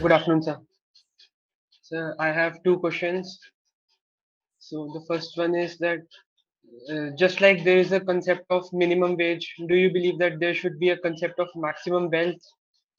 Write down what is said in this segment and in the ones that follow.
Good afternoon, sir. Sir, I have two questions. So the first one is that just like there is a concept of minimum wage, do you believe that there should be a concept of maximum wealth?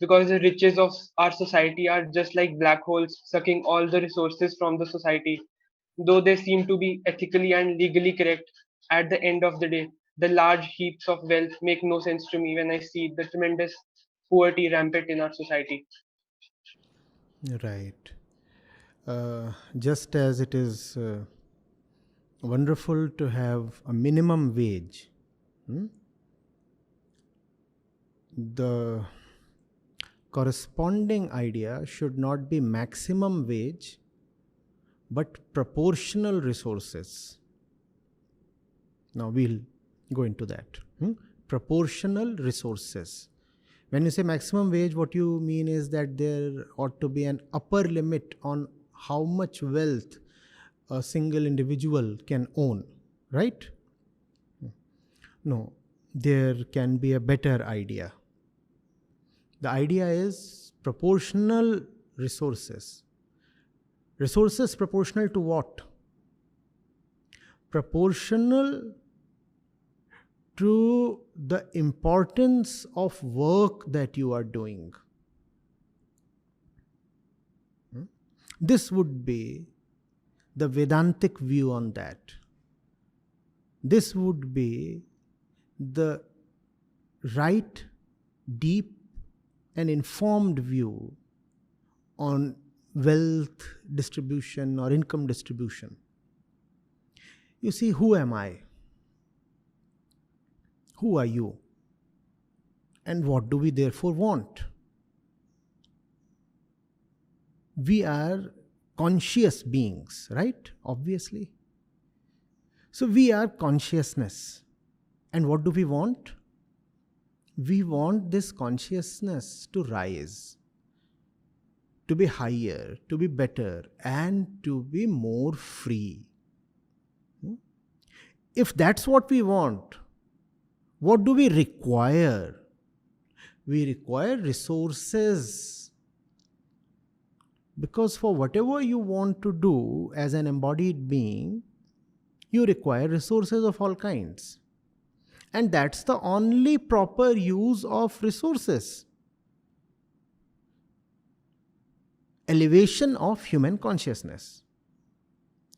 Because the riches of our society are just like black holes, sucking all the resources from the society. Though they seem to be ethically and legally correct, at the end of the day, the large heaps of wealth make no sense to me when I see the tremendous poverty rampant in our society. Right. Just as it is wonderful to have a minimum wage, hmm, the corresponding idea should not be maximum wage but proportional resources. Now we'll go into that. Proportional resources. When you say maximum wage, what you mean is that there ought to be an upper limit on how much wealth a single individual can own, right? No, there can be a better idea. The idea is proportional resources. Resources proportional to what? Proportional to the importance of work that you are doing. This would be the Vedantic view on that. This would be the right, deep, and informed view on wealth distribution or income distribution. You see, who am I? Who are you? And what do we therefore want? We are conscious beings, right? Obviously. So we are consciousness. And what do we want? We want this consciousness to rise, to be higher, to be better, and to be more free. If that's what we want, what do we require? We require resources. Because for whatever you want to do as an embodied being, you require resources of all kinds. And that's the only proper use of resources. Elevation of human consciousness.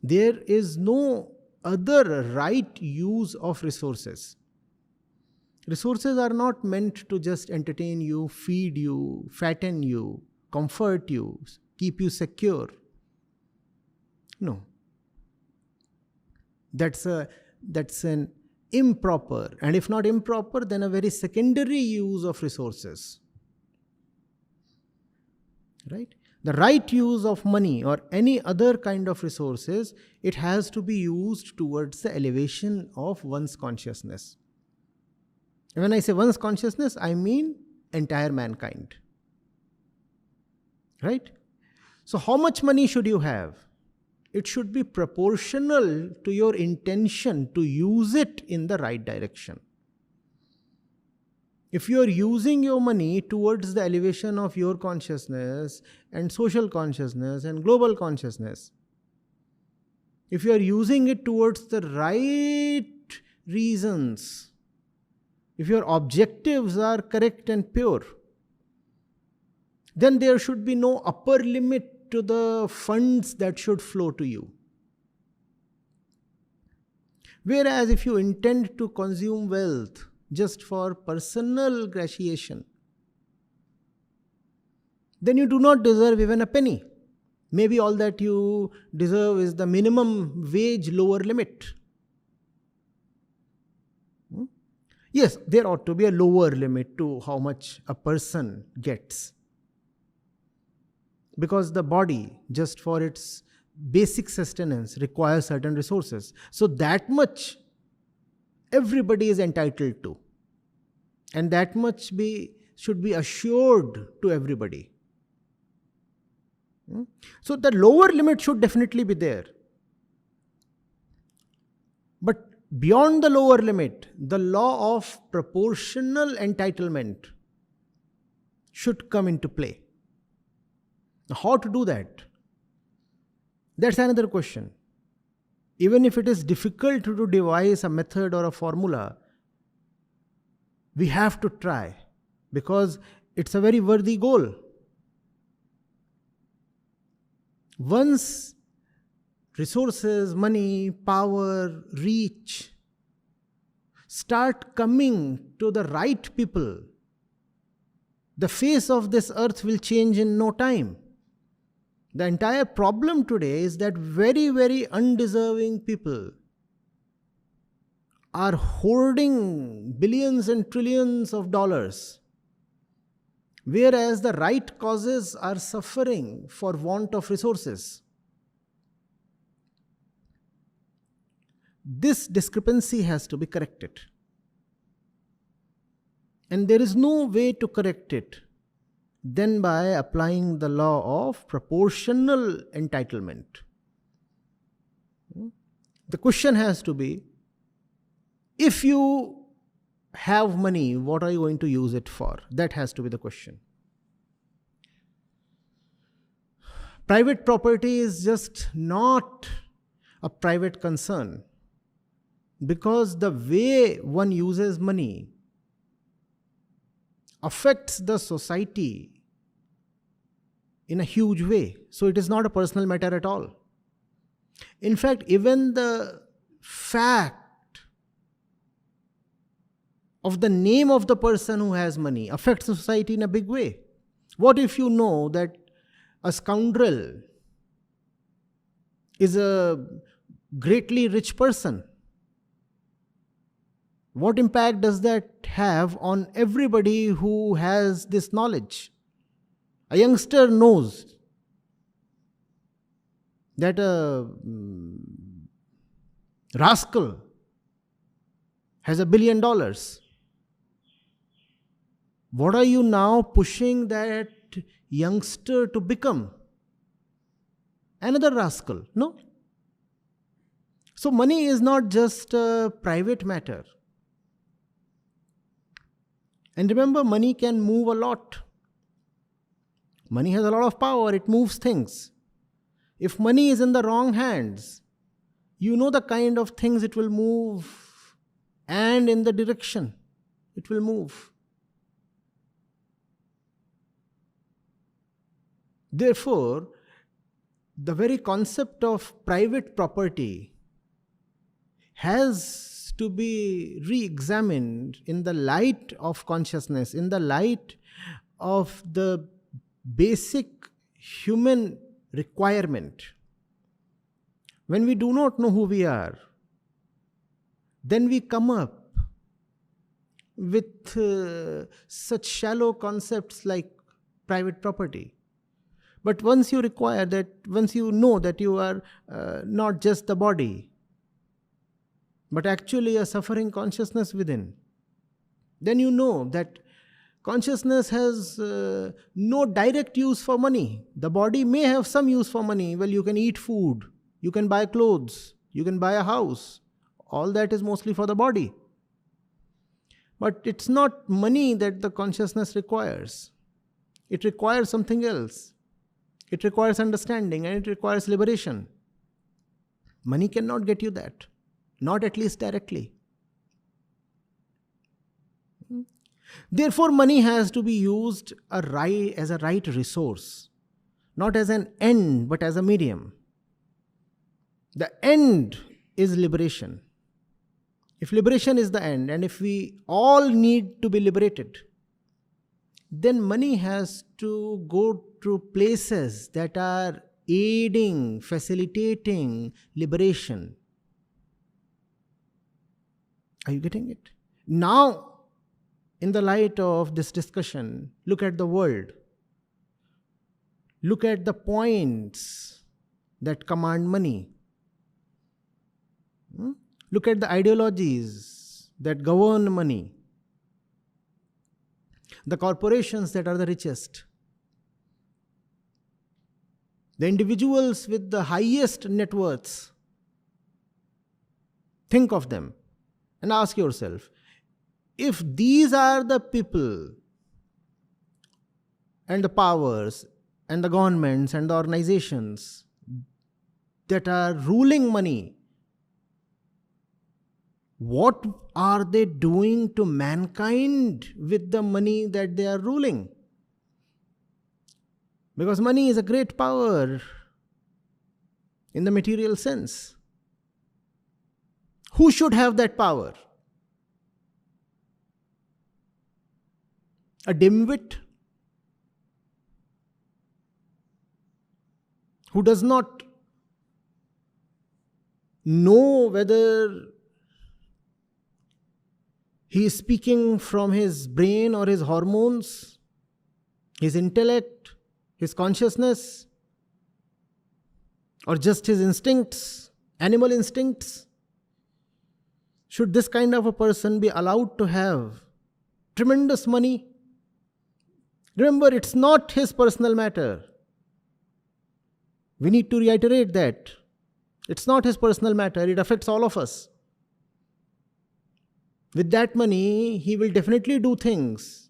There is no other right use of resources. Resources are not meant to just entertain you, feed you, fatten you, comfort you, keep you secure. No. That's an improper, and if not improper, then a very secondary use of resources. Right? The right use of money or any other kind of resources, it has to be used towards the elevation of one's consciousness. And when I say one's consciousness, I mean entire mankind. Right? So how much money should you have? It should be proportional to your intention to use it in the right direction. If you are using your money towards the elevation of your consciousness and social consciousness and global consciousness, if you are using it towards the right reasons, if your objectives are correct and pure, then there should be no upper limit to the funds that should flow to you. Whereas if you intend to consume wealth just for personal gratification, then you do not deserve even a penny. Maybe all that you deserve is the minimum wage lower limit. Yes, there ought to be a lower limit to how much a person gets. Because the body, just for its basic sustenance, requires certain resources. So that much everybody is entitled to. And that much should be assured to everybody. So the lower limit should definitely be there. But beyond the lower limit, the law of proportional entitlement should come into play. How to do that? That's another question. Even if it is difficult to devise a method or a formula, we have to try because it's a very worthy goal. Once resources, money, power, reach start coming to the right people, the face of this earth will change in no time. The entire problem today is that very, very undeserving people are hoarding billions and trillions of dollars, whereas the right causes are suffering for want of resources. This discrepancy has to be corrected. And there is no way to correct it than by applying the law of proportional entitlement. The question has to be, if you have money, what are you going to use it for? That has to be the question. Private property is just not a private concern, because the way one uses money affects the society in a huge way. So it is not a personal matter at all. In fact, even the fact of the name of the person who has money affects society in a big way. What if you know that a scoundrel is a greatly rich person? What impact does that have on everybody who has this knowledge? A youngster knows that a rascal has $1 billion. What are you now pushing that youngster to become? Another rascal? No. So money is not just a private matter. And remember, money can move a lot. Money has a lot of power, it moves things. If money is in the wrong hands, you know the kind of things it will move and in the direction it will move. Therefore, the very concept of private property has to be re-examined in the light of consciousness, in the light of the basic human requirement. When we do not know who we are, then we come up with such shallow concepts like private property. But once you know that you are not just the body, but actually a suffering consciousness within, then you know that consciousness has no direct use for money. The body may have some use for money. Well, you can eat food, you can buy clothes, you can buy a house. All that is mostly for the body. But it's not money that the consciousness requires. It requires something else. It requires understanding and it requires liberation. Money cannot get you that. Not at least directly. Therefore, money has to be used as a right resource, not as an end, but as a medium. The end is liberation. If liberation is the end, and if we all need to be liberated, then money has to go to places that are aiding, facilitating liberation. Are you getting it? Now, in the light of this discussion, look at the world. Look at the points that command money. Look at the ideologies that govern money. The corporations that are the richest. The individuals with the highest net worths. Think of them and ask yourself, if these are the people and the powers and the governments and the organizations that are ruling money, what are they doing to mankind with the money that they are ruling? Because money is a great power in the material sense. Who should have that power? A dimwit who does not know whether he is speaking from his brain or his hormones, his intellect, his consciousness, or just his instincts, animal instincts? Should this kind of a person be allowed to have tremendous money? Remember, it's not his personal matter. We need to reiterate that. It's not his personal matter, it affects all of us. With that money, he will definitely do things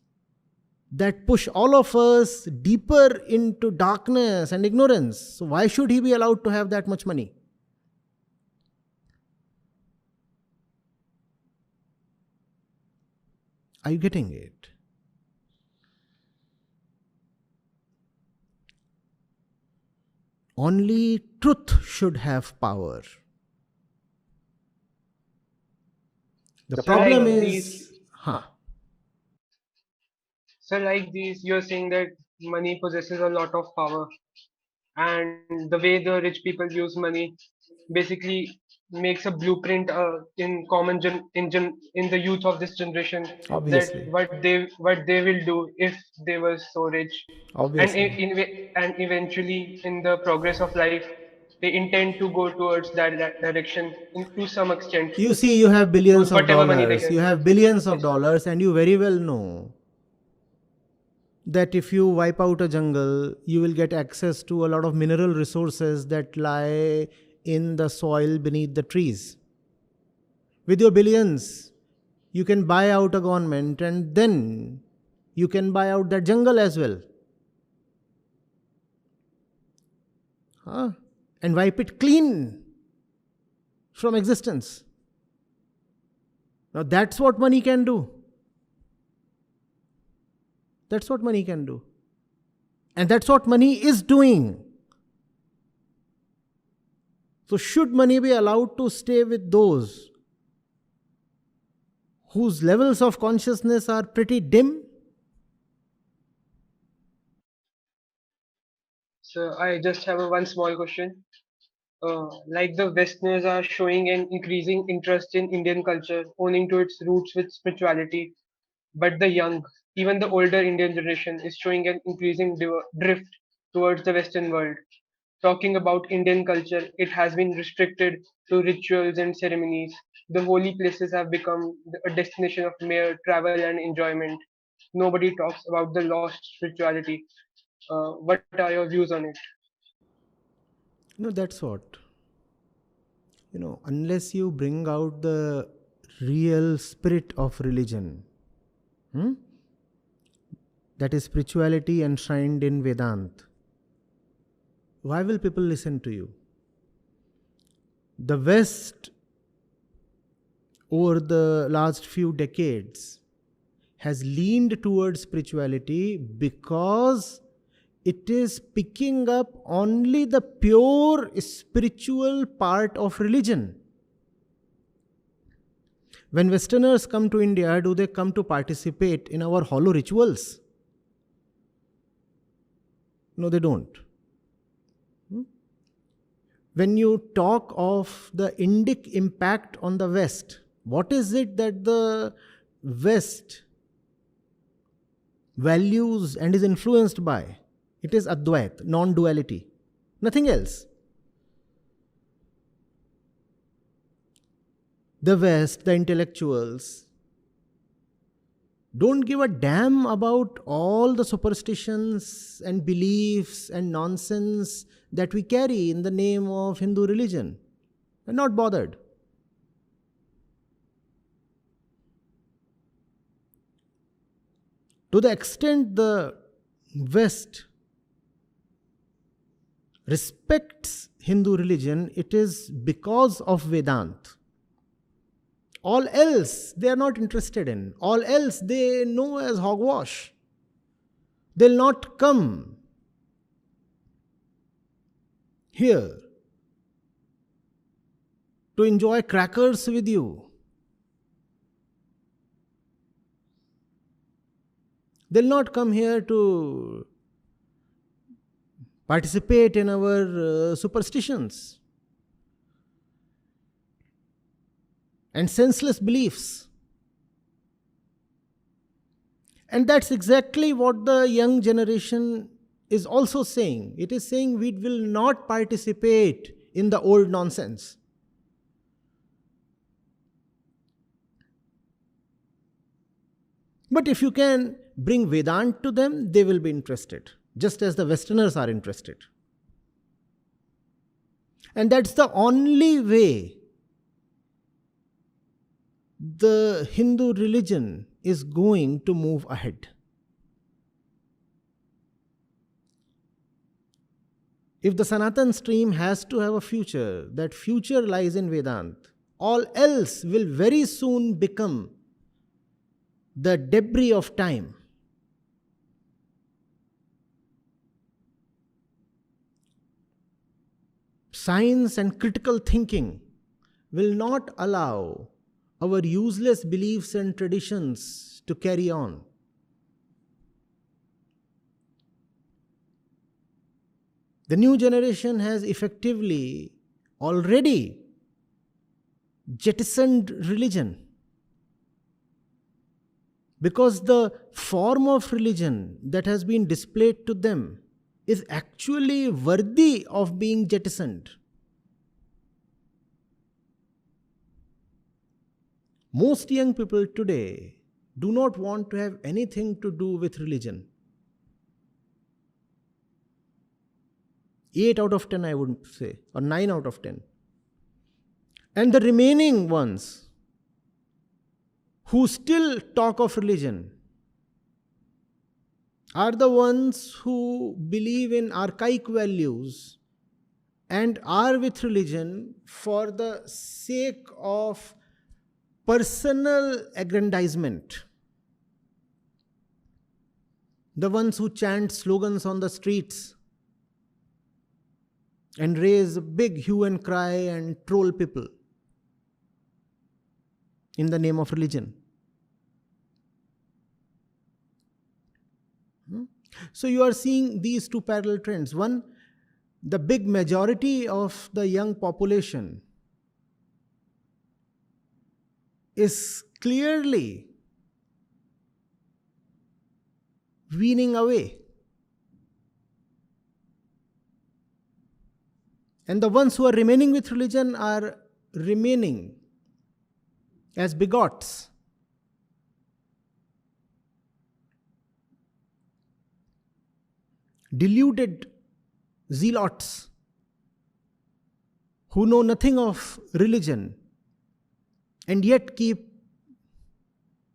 that push all of us deeper into darkness and ignorance. So why should he be allowed to have that much money? Are you getting it? Only truth should have power. The So problem like is, these, huh? so like these, you're saying that money possesses a lot of power, and the way the rich people use money basically makes a blueprint in in the youth of this generation, that Obviously. what they will do if they were so rich, and Obviously. and eventually in the progress of life they intend to go towards that direction to some extent You see, you have billions with of whatever money they dollars, get. you have billions of Yes. dollars, and you very well know that if you wipe out a jungle, you will get access to a lot of mineral resources that lie in the soil beneath the trees. With your billions, you can buy out a government and then you can buy out that jungle as well. Huh? And wipe it clean from existence. Now that's what money can do. That's what money can do. And that's what money is doing. So, should money be allowed to stay with those whose levels of consciousness are pretty dim? So I just have a one small question. Like the Westerners are showing an increasing interest in Indian culture, owing to its roots with spirituality, but the young, even the older Indian generation, is showing an increasing drift towards the Western world. Talking about Indian culture, it has been restricted to rituals and ceremonies. The holy places have become a destination of mere travel and enjoyment. Nobody talks about the lost spirituality. What are your views on it? That's what. Unless you bring out the real spirit of religion, hmm, that is spirituality enshrined in Vedant, why will people listen to you? The West, over the last few decades, has leaned towards spirituality because it is picking up only the pure spiritual part of religion. When Westerners come to India, do they come to participate in our hollow rituals? No, they don't. When you talk of the Indic impact on the West, what is it that the West values and is influenced by? It is Advait, non duality, nothing else. The West, the intellectuals, don't give a damn about all the superstitions and beliefs and nonsense that we carry in the name of Hindu religion. They're not bothered. To the extent the West respects Hindu religion, it is because of Vedanta. All else they are not interested in. All else they know as hogwash. They'll not come here to enjoy crackers with you. They'll not come here to participate in our superstitions and senseless beliefs. And that's exactly what the young generation is also saying. It is saying we will not participate in the old nonsense. But if you can bring Vedanta to them, they will be interested, just as the Westerners are interested. And that's the only way the Hindu religion is going to move ahead. If the Sanatan stream has to have a future, that future lies in Vedanta. All else will very soon become the debris of time. Science and critical thinking will not allow our useless beliefs and traditions to carry on. The new generation has effectively already jettisoned religion, because the form of religion that has been displayed to them is actually worthy of being jettisoned. Most young people today do not want to have anything to do with religion. 8 out of 10, I would say, or 9 out of 10. And the remaining ones who still talk of religion are the ones who believe in archaic values and are with religion for the sake of personal aggrandizement. The ones who chant slogans on the streets and raise a big hue and cry and troll people in the name of religion. So you are seeing these two parallel trends. One, the big majority of the young population is clearly weaning away. And the ones who are remaining with religion are remaining as bigots. Deluded zealots who know nothing of religion and yet keep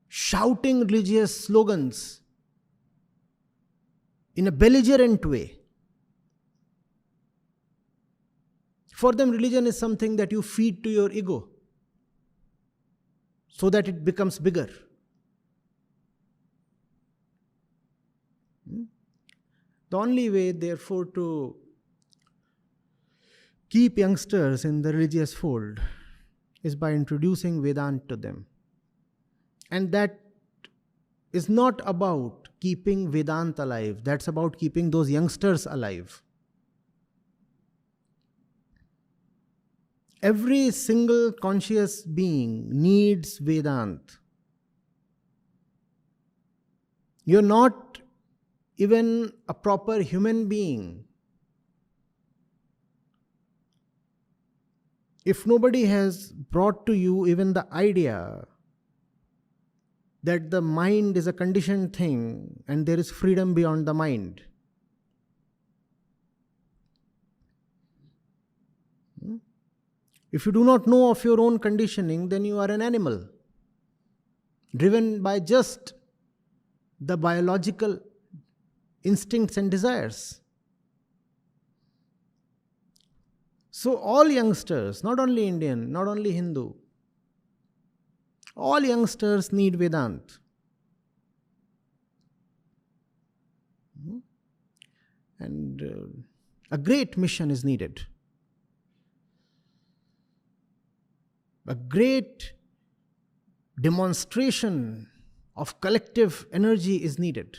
shouting religious slogans in a belligerent way. For them, religion is something that you feed to your ego so that it becomes bigger. The only way, therefore, to keep youngsters in the religious fold is by introducing Vedanta to them. And that is not about keeping Vedanta alive, that's about keeping those youngsters alive. Every single conscious being needs Vedanta. You're not even a proper human being if nobody has brought to you even the idea that the mind is a conditioned thing and there is freedom beyond the mind. If you do not know of your own conditioning, then you are an animal, driven by just the biological instincts and desires. So all youngsters, not only Indian, not only Hindu, all youngsters need Vedant. And a great mission is needed. A great demonstration of collective energy is needed.